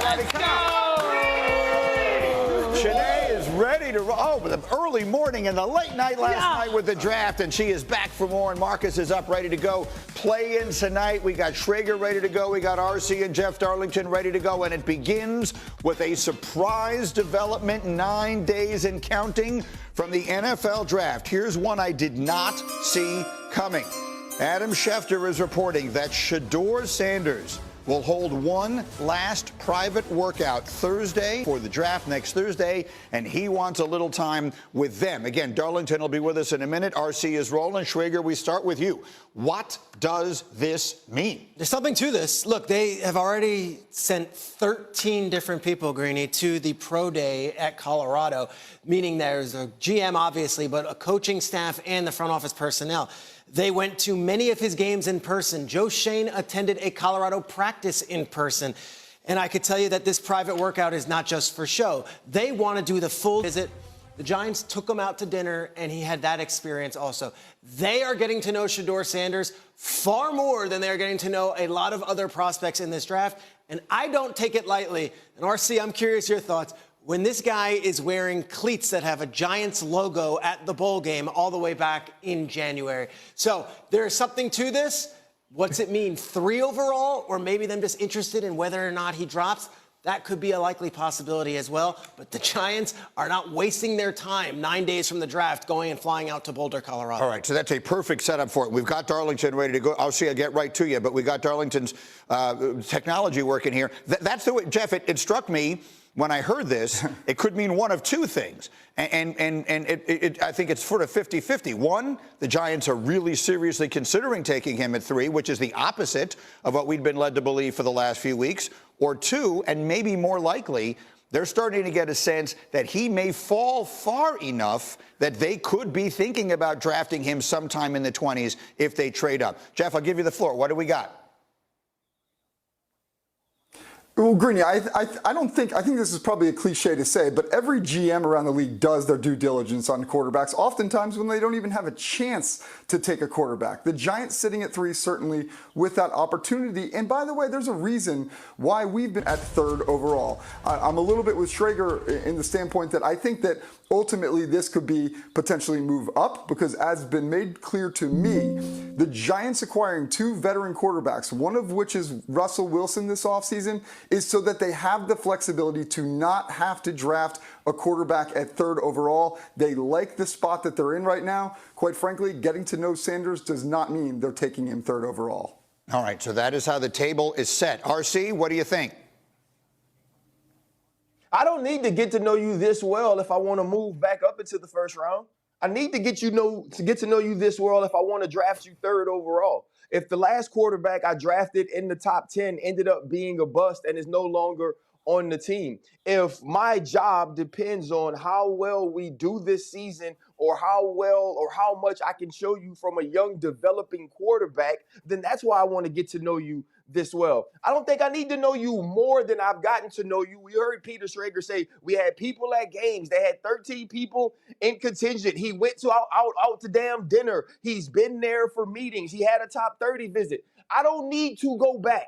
everybody. Come on. Shanae is ready to roll. Oh, the early morning and the late night last night with the draft, and she is back for more. And Marcus is up, ready to go. Play-in tonight. We got Schrager ready to go. We got RC and Jeff Darlington ready to go. And it begins with a surprise development, 9 days and counting from the NFL draft. Here's one I did not see coming. Adam Schefter is reporting that Shedeur Sanders will hold one last private workout Thursday for the draft next Thursday, and he wants a little time with them. Again, Darlington will be with us in a minute. RC is rolling. Schrager, we start with you. What does this mean? There's something to this. Look, they have already sent 13 different people, Greeny, to the pro day at Colorado, meaning there's a GM, obviously, but a coaching staff and the front office personnel. They went to many of his games in person. Joe Shane attended a Colorado practice in person. And I could tell you that this private workout is not just for show. They want to do the full visit. The Giants took him out to dinner, and he had that experience also. They are getting to know Shedeur Sanders far more than they are getting to know a lot of other prospects in this draft. And I don't take it lightly. And RC, I'm curious your thoughts. When this guy is wearing cleats that have a Giants logo at the bowl game all the way back in January. So there's something to this. What's it mean? 3 overall, or maybe them just interested in whether or not he drops? That could be a likely possibility as well. But the Giants are not wasting their time 9 days from the draft going and flying out to Boulder, Colorado. All right, so that's a perfect setup for it. We've got Darlington ready to go. I'll see, I'll get right to you, but we got Darlington's technology working here. That's the way, Jeff, it struck me when I heard this, it could mean one of two things. And I think it's sort of 50-50. One, the Giants are really seriously considering taking him at 3, which is the opposite of what we'd been led to believe for the last few weeks. Or 2, and maybe more likely, they're starting to get a sense that he may fall far enough that they could be thinking about drafting him sometime in the 20s if they trade up. Jeff, I'll give you the floor. What do we got? Well, Greeny, I think this is probably a cliche to say, but every GM around the league does their due diligence on quarterbacks, oftentimes when they don't even have a chance to take a quarterback. The Giants sitting at 3 certainly with that opportunity. And by the way, there's a reason why we've been at 3rd overall. I'm a little bit with Schrager in the standpoint that I think that ultimately this could be potentially move up, because as has been made clear to me, the Giants acquiring 2 veteran quarterbacks, one of which is Russell Wilson this offseason, is so that they have the flexibility to not have to draft a quarterback at 3rd overall. They like the spot that they're in right now. Quite frankly, getting to know Sanders does not mean they're taking him 3rd overall. All right, so that is how the table is set. RC, what do you think? I don't need to get to know you this well if I want to move back up into the 1st round. I need to get to know you this well if I want to draft you 3rd overall. If the last quarterback I drafted in the top 10 ended up being a bust and is no longer on the team, if my job depends on how well we do this season or how well or how much I can show you from a young developing quarterback, then that's why I want to get to know you this well. I don't think I need to know you more than I've gotten to know you. We heard Peter Schrager say we had people at games. They had 13 people in contingent. He went to out to damn dinner. He's been there for meetings. He had a top 30 visit. I don't need to go back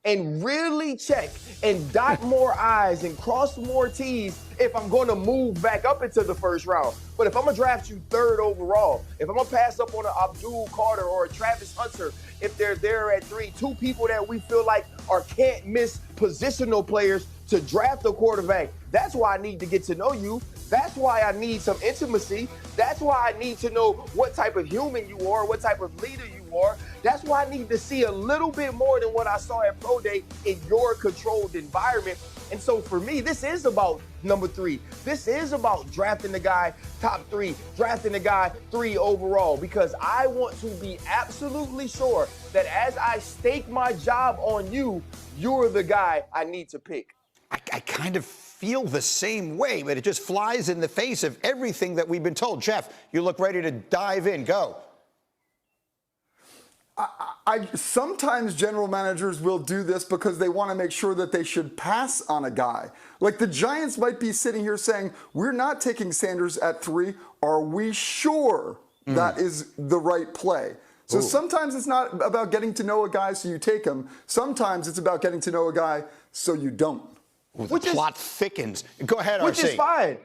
and really check and dot more I's and cross more T's if I'm going to move back up into the 1st round. But if I'm going to draft you 3rd overall, if I'm going to pass up on an Abdul Carter or a Travis Hunter, if they're there at 3, 2 people that we feel like are can't miss positional players to draft a quarterback, that's why I need to get to know you. That's why I need some intimacy. That's why I need to know what type of human you are, what type of leader you are. That's why I need to see a little bit more than what I saw at Pro Day in your controlled environment. And so for me, this is about number 3. This is about drafting the guy top 3, drafting the guy 3 overall, because I want to be absolutely sure that as I stake my job on you, you're the guy I need to pick. I kind of feel the same way, but it just flies in the face of everything that we've been told. Jeff, you look ready to dive in. Go. Sometimes general managers will do this because they want to make sure that they should pass on a guy. Like the Giants might be sitting here saying, we're not taking Sanders at 3. Are we sure that is the right play? So sometimes it's not about getting to know a guy so you take him. Sometimes it's about getting to know a guy so you don't. Ooh, the plot thickens. Go ahead, Which RC. is fine.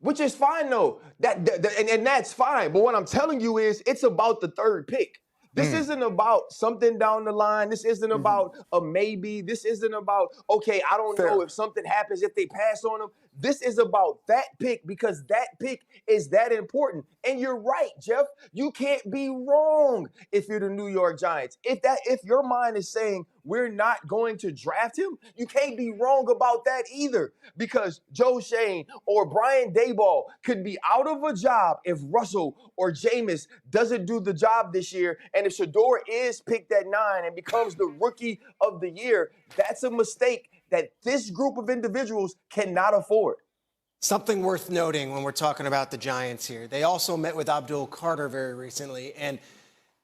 Which is fine, though. And that's fine. But what I'm telling you is it's about the third pick. This isn't about something down the line. This isn't about a maybe. This isn't about, okay, I don't know if something happens if they pass on him. This is about that pick because that pick is that important. And you're right, Jeff. You can't be wrong if you're the New York Giants. If your mind is saying we're not going to draft him, you can't be wrong about that either. Because Joe Shane or Brian Daboll could be out of a job if Russell or Jameis doesn't do the job this year. And if Shedeur is picked at 9 and becomes the rookie of the year, that's a mistake that this group of individuals cannot afford. Something worth noting when we're talking about the Giants here. They also met with Abdul Carter very recently, and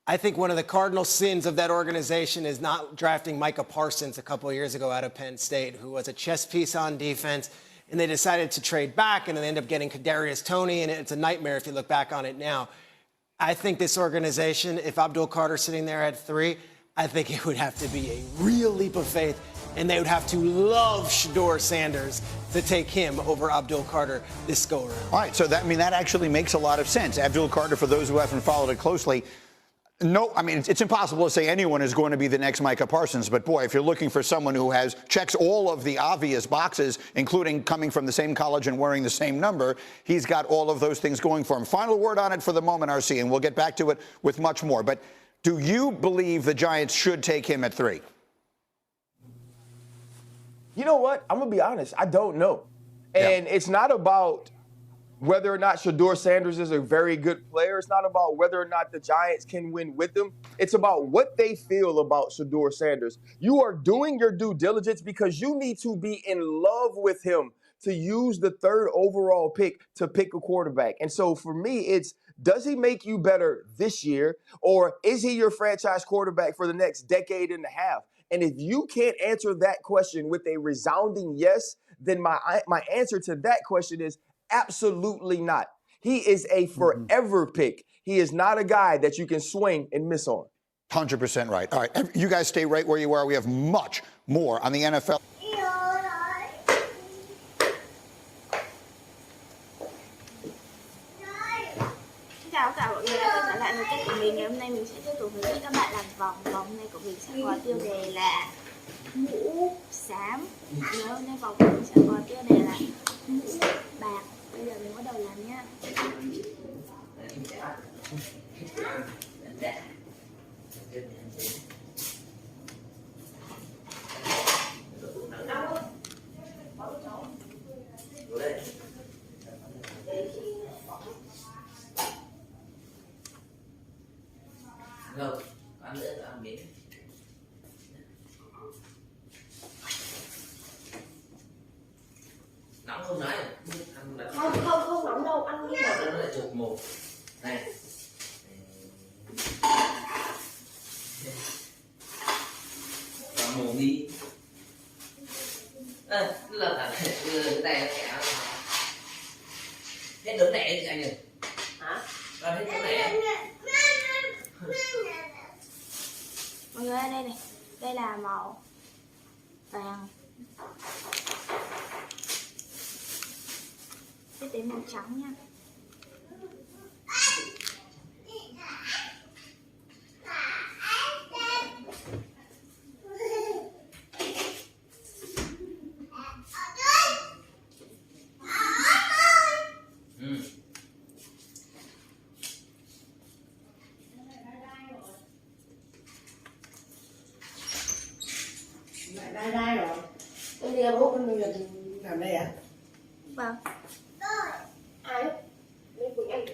I think one of the cardinal sins of that organization is not drafting Micah Parsons a couple of years ago out of Penn State, who was a chess piece on defense, and they decided to trade back, and then they end up getting Kadarius Toney, and it's a nightmare if you look back on it now. I think this organization, if Abdul Carter's sitting there at 3, I think it would have to be a real leap of faith, and they would have to love Shedeur Sanders to take him over Abdul Carter this go-around. All right, so that actually makes a lot of sense. Abdul Carter, for those who haven't followed it closely, no, I mean, it's impossible to say anyone is going to be the next Micah Parsons. But, boy, if you're looking for someone who checks all of the obvious boxes, including coming from the same college and wearing the same number, he's got all of those things going for him. Final word on it for the moment, RC, and we'll get back to it with much more. But do you believe the Giants should take him at 3? You know what? I'm going to be honest. I don't know. And it's not about whether or not Shedeur Sanders is a very good player. It's not about whether or not the Giants can win with him. It's about what they feel about Shedeur Sanders. You are doing your due diligence because you need to be in love with him to use the 3rd overall pick to pick a quarterback. And so for me, it's, does he make you better this year, or is he your franchise quarterback for the next decade and a half? And if you can't answer that question with a resounding yes, then my answer to that question is absolutely not. He is a forever pick. He is not a guy that you can swing and miss on. 100% right. All right, you guys stay right where you are. We have much more on the NFL. Chào tất cả mọi người đã quay trở lại với kênh của mình. Ngày hôm nay mình sẽ tiếp tục hướng dẫn các bạn làm vòng. Vòng này của mình sẽ có tiêu đề là mũ xám. Nhớ hôm nay vòng của mình sẽ có tiêu đề là mũ bạc. Bây giờ mình bắt đầu làm nhá. Không, ăn nữa là ăn miếng. Nóng không nói, Không nóng đâu, ăn đi. nó lại chụp một. Này. Và mồm đi. Là cái này nó kẹo. Hết đứa này thì anh ơi. Hả? Con hết đứa này. Mọi người ơi, đây này, đây là màu vàng. Tiếp đến màu trắng nha. Đây rồi. Cái đi bố con người làm đây à? Vâng. Ai? Đi cùng anh.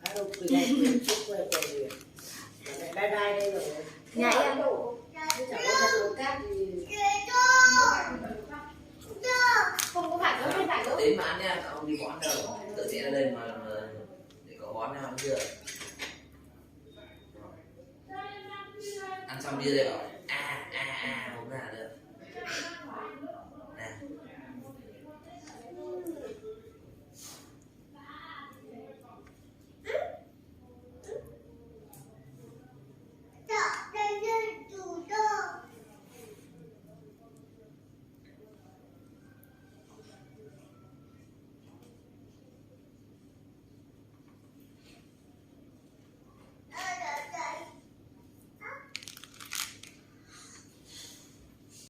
À đâu, từ đây chút quay về. Đây rồi. Nhảy em. Không có phải đâu, phải đâu. Đến mà ăn nha, không đi bón đâu. Tự sẽ lên mà để có bón nào chưa? Ăn xong đi đây rồi.